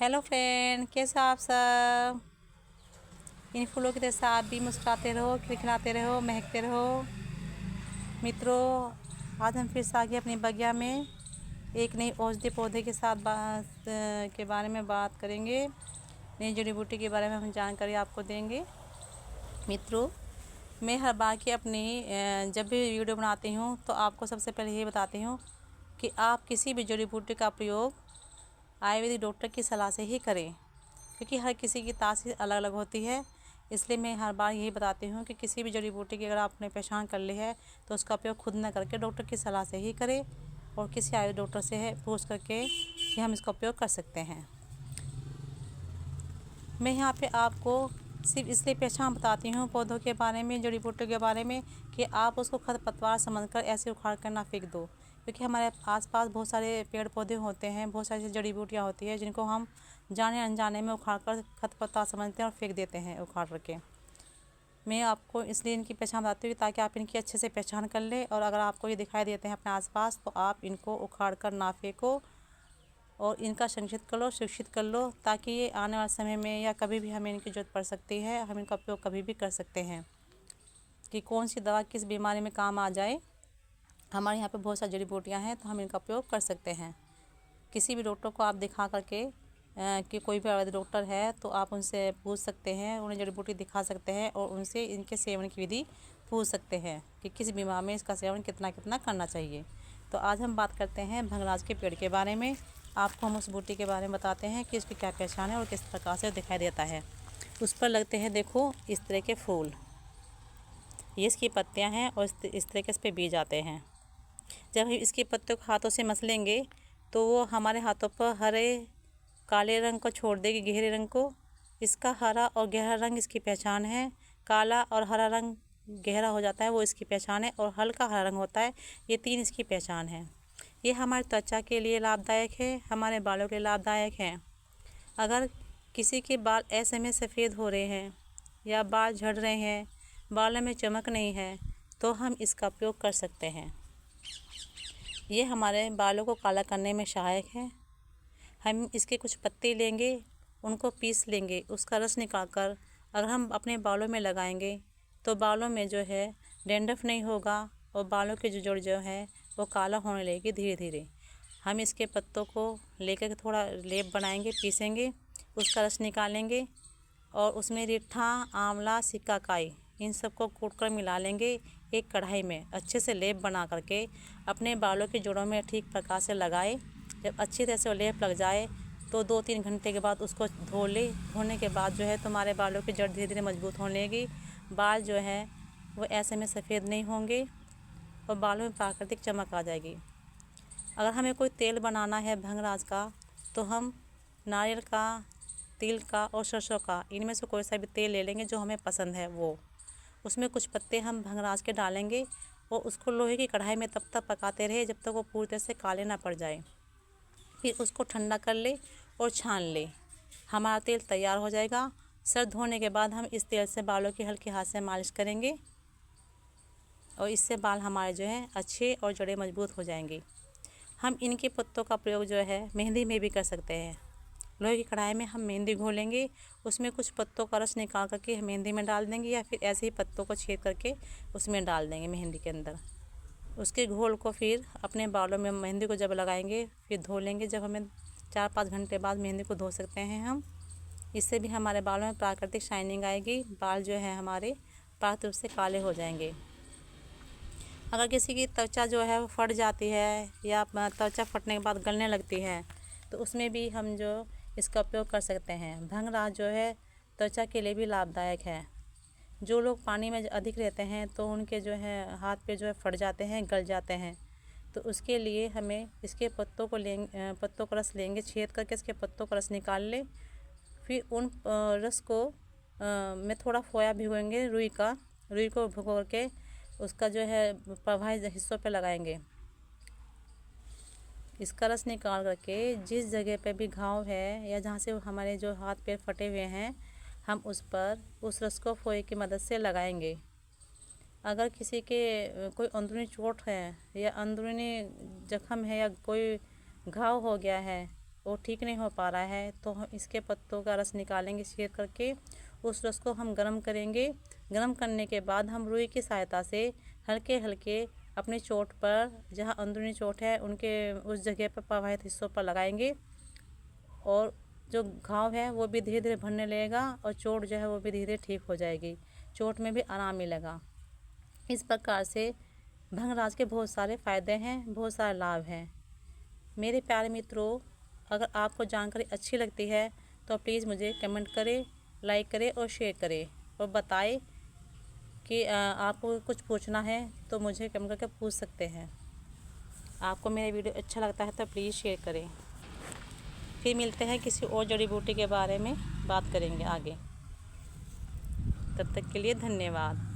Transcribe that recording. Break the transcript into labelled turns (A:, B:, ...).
A: Hello friend, कैसे आप सब। इन फूलों की तरह आप भी मुस्कुराते रहो, खिलखिलाते रहो, महकते रहो। मित्रों, आज हम फिर से आ गए अपनी बगिया में एक नई औषधि पौधे के साथ के बारे में बात करेंगे। नई जड़ी बूटी के बारे में हम जानकारी आपको देंगे। मित्रों, मैं हर बार की अपनी जब भी वीडियो बनाती हूँ तो आपको सबसे पहले ये बताती हूँ कि आप किसी भी जड़ी बूटी का प्रयोग आयुर्वेदिक डॉक्टर की सलाह से ही करें, क्योंकि हर किसी की तासीर अलग अलग होती है। इसलिए मैं हर बार यही बताती हूँ कि किसी भी जड़ी बूटी की अगर आपने पहचान कर ली है तो उसका उपयोग खुद न करके डॉक्टर की सलाह से ही करें और किसी आयुर्वेदिक डॉक्टर से पूछ करके कि हम इसका उपयोग कर सकते हैं। मैं यहाँ पे आपको सिर्फ इसलिए पहचान बताती हूँ पौधों के बारे में, जड़ी बूटियों के बारे में, कि आप उसको खरपतवार समझकर ऐसे उखाड़ कर ना फेंक दो, क्योंकि हमारे आसपास बहुत सारे पेड़ पौधे होते हैं, बहुत सारी जड़ी बूटियाँ होती हैं जिनको हम जाने अनजाने में उखाड़ कर खरपतवार समझते हैं और फेंक देते हैं उखाड़ करके। मैं आपको इसलिए इनकी पहचान बताती हूँ ताकि आप इनकी अच्छे से पहचान कर लें, और अगर आपको ये दिखाई देते हैं अपने आसपास तो आप इनको उखाड़ कर ना फेंको और इनका संरक्षित कर लो, सुरक्षित कर लो, ताकि ये आने वाले समय में या कभी भी हमें इनकी ज़रूरत पड़ सकती है, हम इनका उपयोग कभी भी कर सकते हैं कि कौन सी दवा किस बीमारी में काम आ जाए। हमारे यहाँ पे बहुत सारी जड़ी बूटियाँ हैं तो हम इनका उपयोग कर सकते हैं। किसी भी डॉक्टर को आप दिखा करके कि कोई भी आयुर्वेदिक डॉक्टर है तो आप उनसे पूछ सकते हैं, उन्हें जड़ी बूटी दिखा सकते हैं और उनसे इनके सेवन की विधि पूछ सकते हैं कि किस बीमारी में इसका सेवन कितना कितना करना चाहिए। तो आज हम बात करते हैं भंगराज के पेड़ के बारे में। आपको हम उस बूटी के बारे में बताते हैं कि इसकी क्या पहचान है और किस प्रकार से दिखाई देता है। उस पर लगते हैं, देखो, इस तरह के फूल, ये इसकी पत्तियां हैं और इस तरह के इस पर बीज आते हैं। जब हम इसके पत्तों को हाथों से मसलेंगे तो वो हमारे हाथों पर हरे काले रंग को छोड़ देगी, गहरे रंग को। इसका हरा और गहरा रंग इसकी पहचान है। काला और हरा रंग गहरा हो जाता है, वो इसकी पहचान है, और हल्का हरा रंग होता है, ये तीन इसकी पहचान है। ये हमारी त्वचा के लिए लाभदायक है, हमारे बालों के लिए लाभदायक है। अगर किसी के बाल ऐसे में सफ़ेद हो रहे हैं या बाल झड़ रहे हैं, बालों में चमक नहीं है, तो हम इसका उपयोग कर सकते हैं। ये हमारे बालों को काला करने में सहायक है। हम इसके कुछ पत्ते लेंगे, उनको पीस लेंगे, उसका रस निकाल कर अगर हम अपने बालों में लगाएंगे तो बालों में जो है डैंड्रफ नहीं होगा और बालों की जो जड़ जो है वो काला होने लगेगी धीरे धीरे। हम इसके पत्तों को लेकर थोड़ा लेप बनाएंगे, पीसेंगे, उसका रस निकालेंगे और उसमें रीठा, आंवला, सिकाकाई, इन सबको कूट कर मिला लेंगे एक कढ़ाई में, अच्छे से लेप बना करके अपने बालों की जड़ों में ठीक प्रकार से लगाए। जब अच्छी तरह से वो लेप लग जाए तो 2-3 घंटे के बाद उसको धो ले। धोने के बाद जो है तुम्हारे बालों की जड़ धीरे धीरे मजबूत होने लगेगी। बाल जो है वो ऐसे में सफ़ेद नहीं होंगे और बालों में प्राकृतिक चमक आ जाएगी। अगर हमें कोई तेल बनाना है भंगराज का तो हम नारियल का, तिल का और सरसों का, इनमें से कोई सा भी तेल ले लेंगे जो हमें पसंद है वो। उसमें कुछ पत्ते हम भंगराज के डालेंगे और उसको लोहे की कढ़ाई में तब तक पकाते रहे जब तक वो पूरी तरह से काले ना पड़ जाए। फिर उसको ठंडा कर ले और छान ले, हमारा तेल तैयार हो जाएगा। सर धोने के बाद हम इस तेल से बालों की हल्के हाथ से मालिश करेंगे और इससे बाल हमारे जो है अच्छे और जड़ें मजबूत हो जाएंगी। हम इनके पत्तों का प्रयोग जो है मेहंदी में भी कर सकते हैं। लोहे की कढ़ाई में हम मेहंदी घोलेंगे, उसमें कुछ पत्तों का रस निकाल करके हम मेहंदी में डाल देंगे या फिर ऐसे ही पत्तों को छेद करके उसमें डाल देंगे मेहंदी के अंदर। उसके घोल को फिर अपने बालों में मेहंदी को जब लगाएंगे फिर धो लेंगे। जब हमें 4-5 घंटे बाद मेहंदी को धो सकते हैं हम। इससे भी हमारे बालों में प्राकृतिक शाइनिंग आएगी, बाल जो है हमारे प्राकृतिक रूप से काले हो जाएंगे। अगर किसी की त्वचा जो है वो फट जाती है या त्वचा फटने के बाद गलने लगती है तो उसमें भी हम जो इसका उपयोग कर सकते हैं। भंगराज जो है त्वचा के लिए भी लाभदायक है। जो लोग पानी में अधिक रहते हैं तो उनके जो है हाथ पे जो है फट जाते हैं, गल जाते हैं, तो उसके लिए हमें इसके पत्तों को पत्तों का रस लेंगे, छेद करके इसके पत्तों का रस निकाल ले। फिर उन रस को में थोड़ा खोया भिगोएंगे, रुई को भिगो के उसका जो है प्रभावित हिस्सों पे लगाएंगे। इसका रस निकाल करके जिस जगह पे भी घाव है या जहाँ से हमारे जो हाथ पैर फटे हुए हैं हम उस पर उस रस को फोए की मदद से लगाएंगे। अगर किसी के कोई अंदरूनी चोट है या अंदरूनी जख्म है या कोई घाव हो गया है वो ठीक नहीं हो पा रहा है, तो हम इसके पत्तों का रस निकालेंगे छील करके। उस रस को हम गर्म करेंगे। गर्म करने के बाद हम रुई की सहायता से हल्के हल्के अपनी चोट पर, जहाँ अंदरूनी चोट है उनके उस जगह पर प्रभावित हिस्सों पर लगाएंगे, और जो घाव है वो भी धीरे धीरे भरने लगेगा और चोट जो है वो भी धीरे धीरे ठीक हो जाएगी, चोट में भी आराम मिलेगा। इस प्रकार से भंगराज के बहुत सारे फ़ायदे हैं, बहुत सारे लाभ हैं। मेरे प्यारे मित्रों, अगर आपको जानकारी अच्छी लगती है तो प्लीज़ मुझे कमेंट करें, लाइक करें और शेयर करें, और बताएं कि आपको कुछ पूछना है तो मुझे कमेंट करके पूछ सकते हैं। आपको मेरा वीडियो अच्छा लगता है तो प्लीज़ शेयर करें। फिर मिलते हैं किसी और जड़ी बूटी के बारे में बात करेंगे आगे। तब तक के लिए धन्यवाद।